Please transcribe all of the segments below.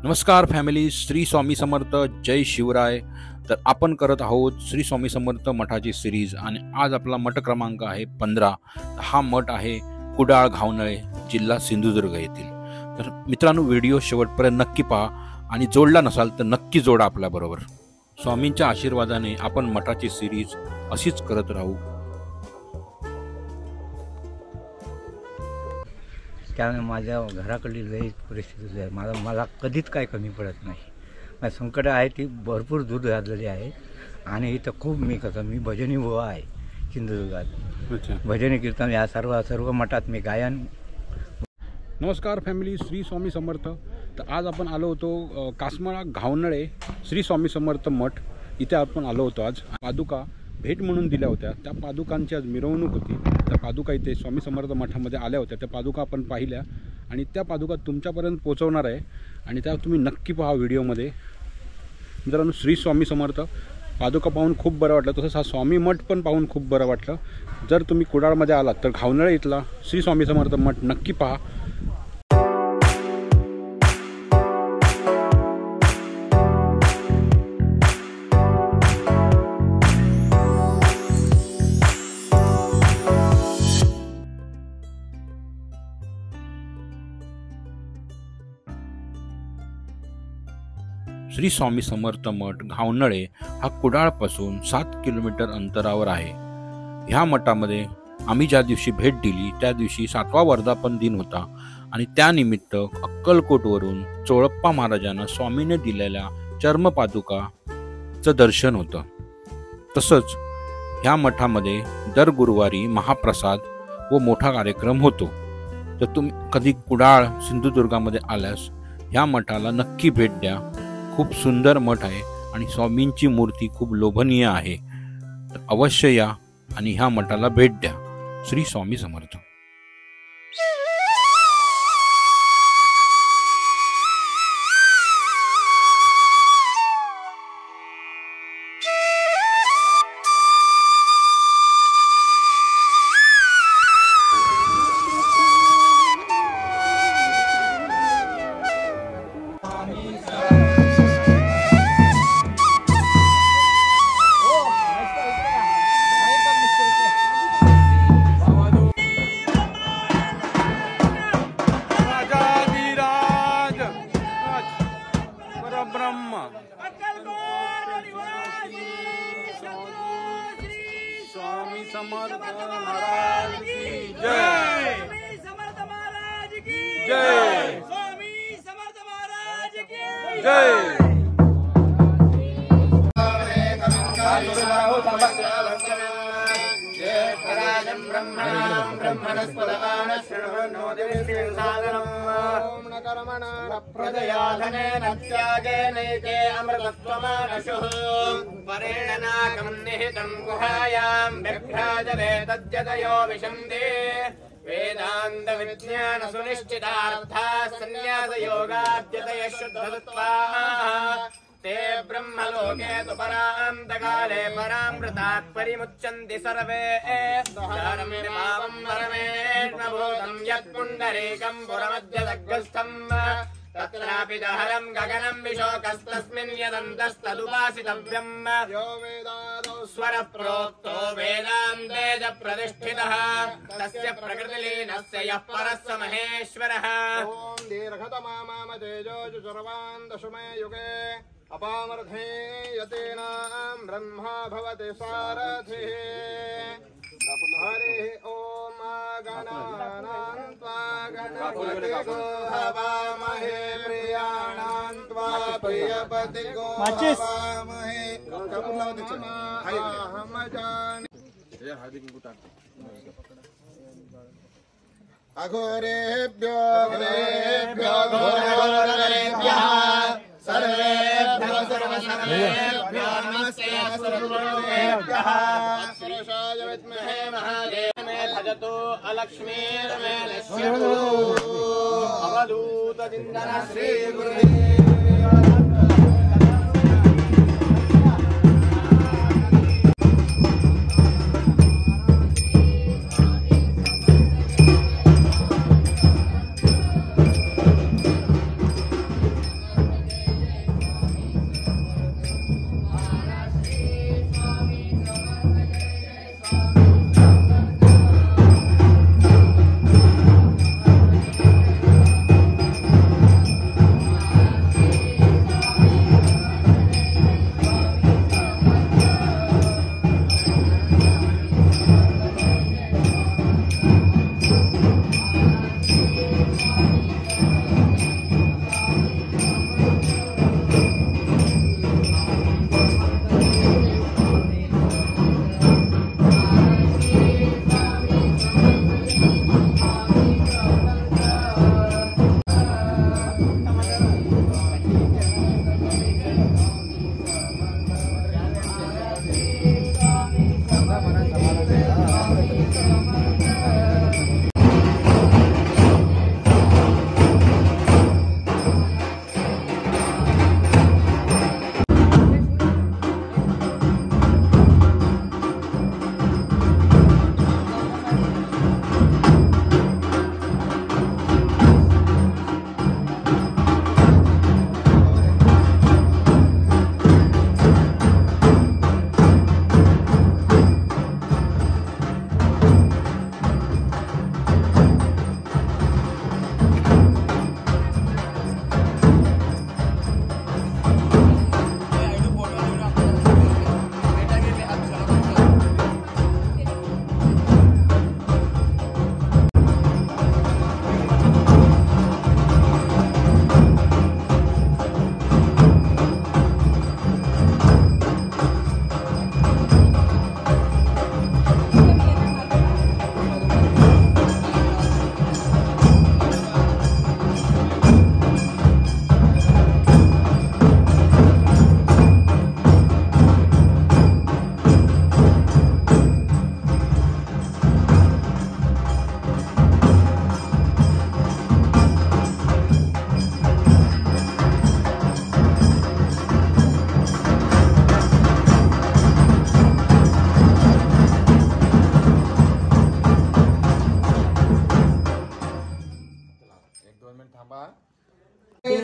नमस्कार फॅमिली, श्री स्वामी समर्थ, जय शिवराय। तर आपण करत आहोत श्री स्वामी समर्थ मठाची सिरीज आणि आज आपला मठ क्रमांक आहे 15। हा मठ आहे कुडाळ घावनळे, जिल्हा सिंधुदुर्ग येथील। तर मित्रांनो, व्हिडिओ शेवटपर्यंत नक्की पहा आणि जोडला नसाल तर नक्की जोडा आपल्या बरोबर। स्वामींच्या आशीर्वादाने आपण मठाची सिरीज अशीच करत राहू। त्यामुळे माझ्या घराकडली लई परिस्थिती आहे। मला कधीच काय कमी पडत नाही। माझी संकट आहे ती भरपूर दूर झालेली आहे आणि इथं खूप मी भजनी बुवा आहे सिंधुदुर्गात। भजनी कीर्तन या सर्व मठात मी गायन। नमस्कार फॅमिली, श्री स्वामी समर्थ। तर आज आपण आलो होतो कासमाळा घावनळे श्री स्वामी समर्थ मठ इथे आपण आलो होतो। आज पादुका भेट म्हणून दिल्या होत्या, त्या पादुकांची आज मिरवणूक होती। त्या पादुका इथे स्वामी समर्थ मठामध्ये आल्या होत्या, त्या पादुका आपण पाहिल्या आणि त्या पादुका तुमच्यापर्यंत पोहोचवणार आहे आणि त्या तुम्ही नक्की पहा व्हिडिओमध्ये। मित्रांनो, श्री स्वामी समर्थ पादुका पाहून खूप बरं वाटलं, तसंच हा स्वामी मठ पण पाहून खूप बरं वाटलं। जर तुम्ही कुडाळमध्ये आलात तर घावनळे इथला श्री स्वामी समर्थ मठ नक्की पहा। श्री स्वामी समर्थ मठ घावनळे हा कुडाळपासून 7 किलोमीटर अंतरावर आहे। ह्या मठामध्ये आम्ही ज्या दिवशी भेट दिली त्या दिवशी 7वा वर्धापन दिन होता आणि त्यानिमित्त अक्कलकोटवरून चोळप्पा महाराजांना स्वामीने दिलेल्या चर्मपादुकाचं दर्शन होतं। तसंच ह्या मठामध्ये दर गुरुवारी महाप्रसाद व मोठा कार्यक्रम होतो। तर तुम्ही कधी कुडाळ सिंधुदुर्गामध्ये आल्यास ह्या मठाला नक्की भेट द्या। खूप सुंदर मठ आहे आणि स्वामींची मूर्ती खूप लोभनीय आहे। तर अवश्य या आणि ह्या मठाला भेट द्या। श्री स्वामी समर्थ। स्वामी समर्थ महाराज की जय। स्वामी समर्थ महाराज की जय। स्वामी समर्थ महाराज की जय। वेदांत विज्ञान सुनिश्चितार्था संन्यास योगाद्यतय शुद्धत्वाः ते ब्रह्मलोके तु परान्तकाले परामृतात् परिमुच्यन्ति सर्वे। धर्मिमावं परमेष्णभूतं यत्पुण्डरीकं पुरमध्यदग्रस्थम् तत्रापि दहरं गगनं विशोकस्तस्मिन् यदन्तस्तदुपासितव्यम्। यो वेदादौ स्वरः प्रोक्तो वेदान्ते च प्रतिष्ठितः तस्य प्रकृतिलीनस्य यः परः स महेश्वरः। ॐ दीर्घतमा तेजो जुर्वान् दशमे युगे अपामर्थे यतेनां ब्रह्मा भवति सारथिः। हरिः ॐ गणानां त्वा गणपतिगो हवामहे प्रियाणां त्वा प्रियपतिगो हवामहे। अघोरेभ्यो घोरेभ्यो घोरघोरेभ्यः सर्वेभ्यो सर्वसर्वेभ्यो नमस्ते सर्वेभ्यः। सुरेशाय विद्महे महादेव मे भजतो अलक्ष्मीर्मे नश्यतु अवधूतचिन्तन श्री गुरुदेव।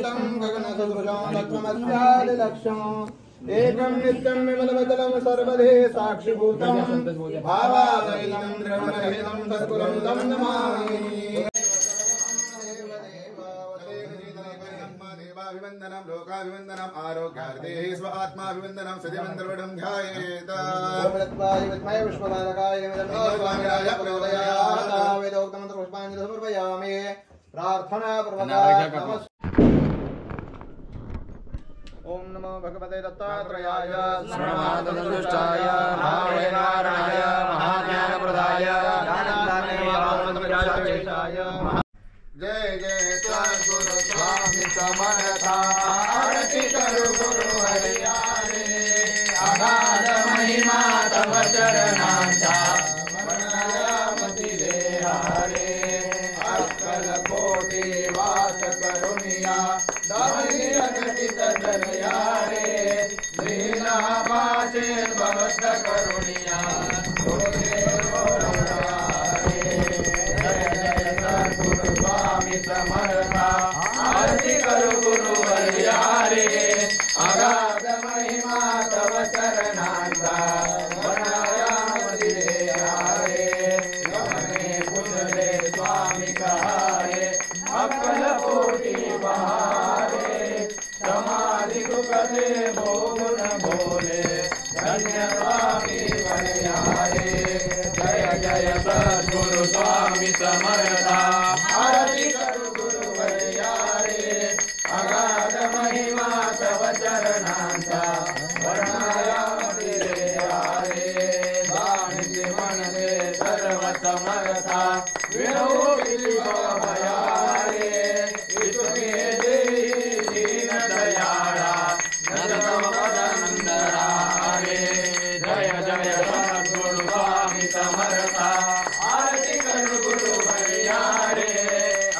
शीतं गगनसदृशं लक्ष्मस्यादिलक्ष्यम् एकं नित्यं विमलवदनं सर्वदे साक्षिभूतं भावातीतं द्रवणरहितं सद्गुरुं तं नमामि। देवाभिवन्दनं लोकाभिवन्दनम् आरोग्यार्थे स्व आत्माभिवन्दनं सतिमन्त्रवडं ध्यायेत्। ओमरत्वाय विद्महे विश्वनायकाय धीमहि प्रचोदयात्। वेदोक्तं पुष्पाञ्जलिं समर्पयामि। प्रार्थना पूर्वक ओम नमो भगवते दत्तात्रेयाय सर्वमातनुष्टाय नारायणाय महाज्ञानप्रदाय ज्ञानानन्दमयाय जय जय सद्गुरु स्वामी समर्था आरती करो गुरु हरियारे अगाध महिमा तव चरणांचा वरणायामती देहारे अक्कल कोटी वास करुणिया दारी अगतित जनयारे लीला भाषे भक्त करुणिया समर्था आरती करो गुरु हरियारे अगाध महिमा तव चरणांचा वरणायामती देहारे गमने पुजले स्वामी कहारे अक्कल कोटी बहारे समाधि दुखदे भोगुन भोले धन्य स्वामी वनयारे जय जय सद्गुरु स्वामी समर्था आरती करो गुरु हरियारे अगाध महिमा तव चरणांचा वरणायामती देहारे जाणते म्हणते सर्व समर्था विनोदी भयारे इतुके देई दीन दयाळा नंदरारे जय जय सद्गुरु स्वामी समर्था आरती करो गुरु हरियारे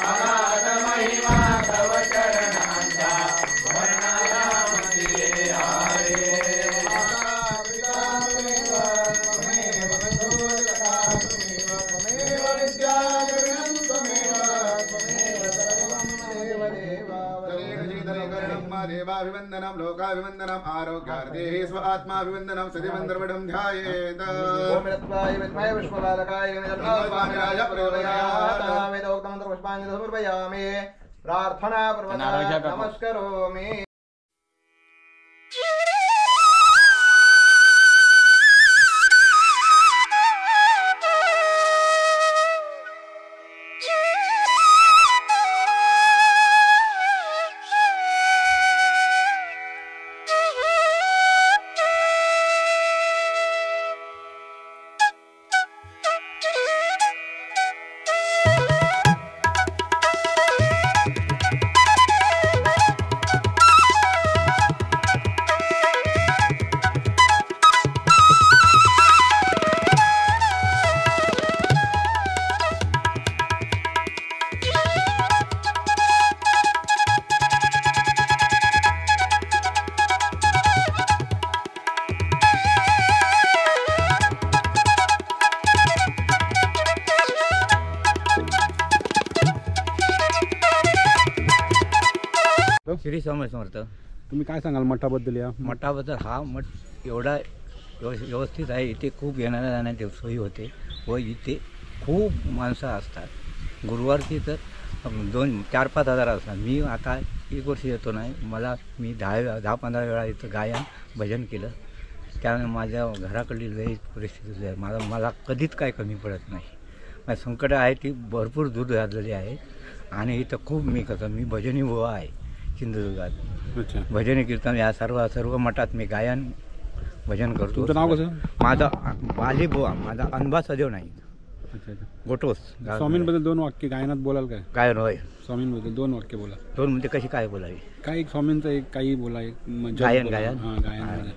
अगाध महिमा तव चरणांचा वरणायामती देहारे देवाभिवन्दनं लोकाभिवन्दनम् आरोग्यार्थे स्व आत्माभिवन्दनं सतिमन्त्रवडं ध्यायेत्। ओमरत्वाय विद्महे विश्वनायकाय धीमहि प्रचोदयात्। वेदोक्तं पुष्पाञ्जलिं समर्पयामि। प्रार्थना पूर्वक नमस्करोमि। श्री स्वामी समर्थ। तुम्ही काय सांगाल मठाबद्दल? या मठाबद्दल हा मठ एवढा व्यवस्थित आहे। इथे खूप येणाऱ्या जाण्याची सोयी होते व इथे खूप माणसं असतात। गुरुवारची तर 2-4-5 हजार असतात। मी आता 1 वर्ष येतो नाही, मी 10-15 वेळा इथं गायन भजन केलं, त्यामुळे माझ्या घराकडली लई परिस्थिती आहे। मला कधीच काय कमी पडत नाही। माझी संकट आहे ती भरपूर दूर झालेली आहे आणि इथं खूप मी भजनी बुवा आहे सिंधुदुर्गात। अच्छा, भजनी कीर्तन या सर्व मठात मी गायन भजन करतो। तुमचं नाव कसं? माझा बाली बुवा, माझा अनुभव सदैव नाही। अच्छा अच्छा, गोटोस। स्वामींबद्दल 2 वाक्य गायनात बोलाल काय? गायन होय, स्वामींबद्दल 2 वाक्य बोला। 2 म्हणजे कशी काय बोलावी? काय एक स्वामींचं एक काही बोला, एक गायन बोला. गायन हां, गायन.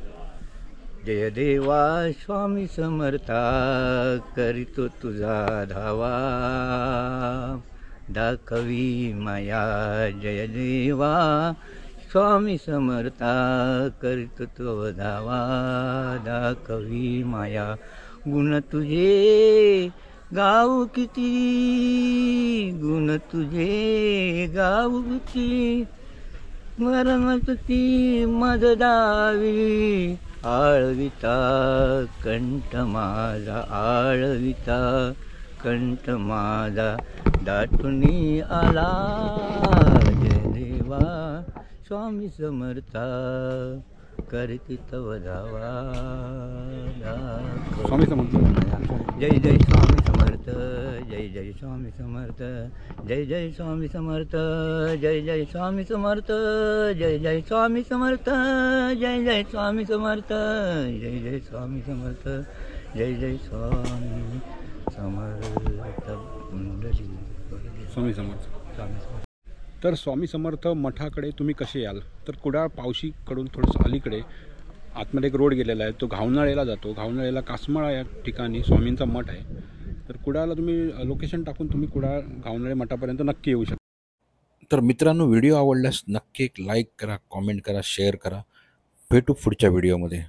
जय देवा स्वामी समर्था, करीतो तुझा धावा, दाखवी माया जय देवा स्वामी समर्था, करीतो तो धावा, दाखवी माया, गुण तुझे गाऊ किती, गुण तुझे गाऊ किती, स्मरमस्ती मजदावी आळविता कंठ माझा आळविता कंठ माझा दाटुनी आला जय देवा स्वामी समर्था करती तव धावा स्वामी समर्थ. जय जय स्वामी समर्थ जय जय स्वामी समर्थ जय जय स्वामी समर्थ जय जय स्वामी समर्थ जय जय स्वामी समर्थ जय जय स्वामी समर्थ जय जय स्वामी समर्थ जय जय स्वामी समर्थ पुंडलिक स्वामी समर्थ. स्वामी समर्थ. तर स्वामी समर्थ मठाकडे तुम्ही कसे याल तर कुडाळ पावशीकडून थोडंसं अलीकडे आतमध्ये एक रोड गेलेला आहे, तो घावनाळेला जातो. घावनाळेला कासमाळा या ठिकाणी स्वामींचा मठ आहे. तर कुडाळला तुम्ही लोकेशन टाकून तुम्ही कुडाळ घावनाळे मठापर्यंत नक्की येऊ शकता. तर मित्रांनो, व्हिडिओ आवडल्यास नक्की एक लाईक करा, कॉमेंट करा, शेअर करा. भेटू पुढच्या व्हिडिओमध्ये.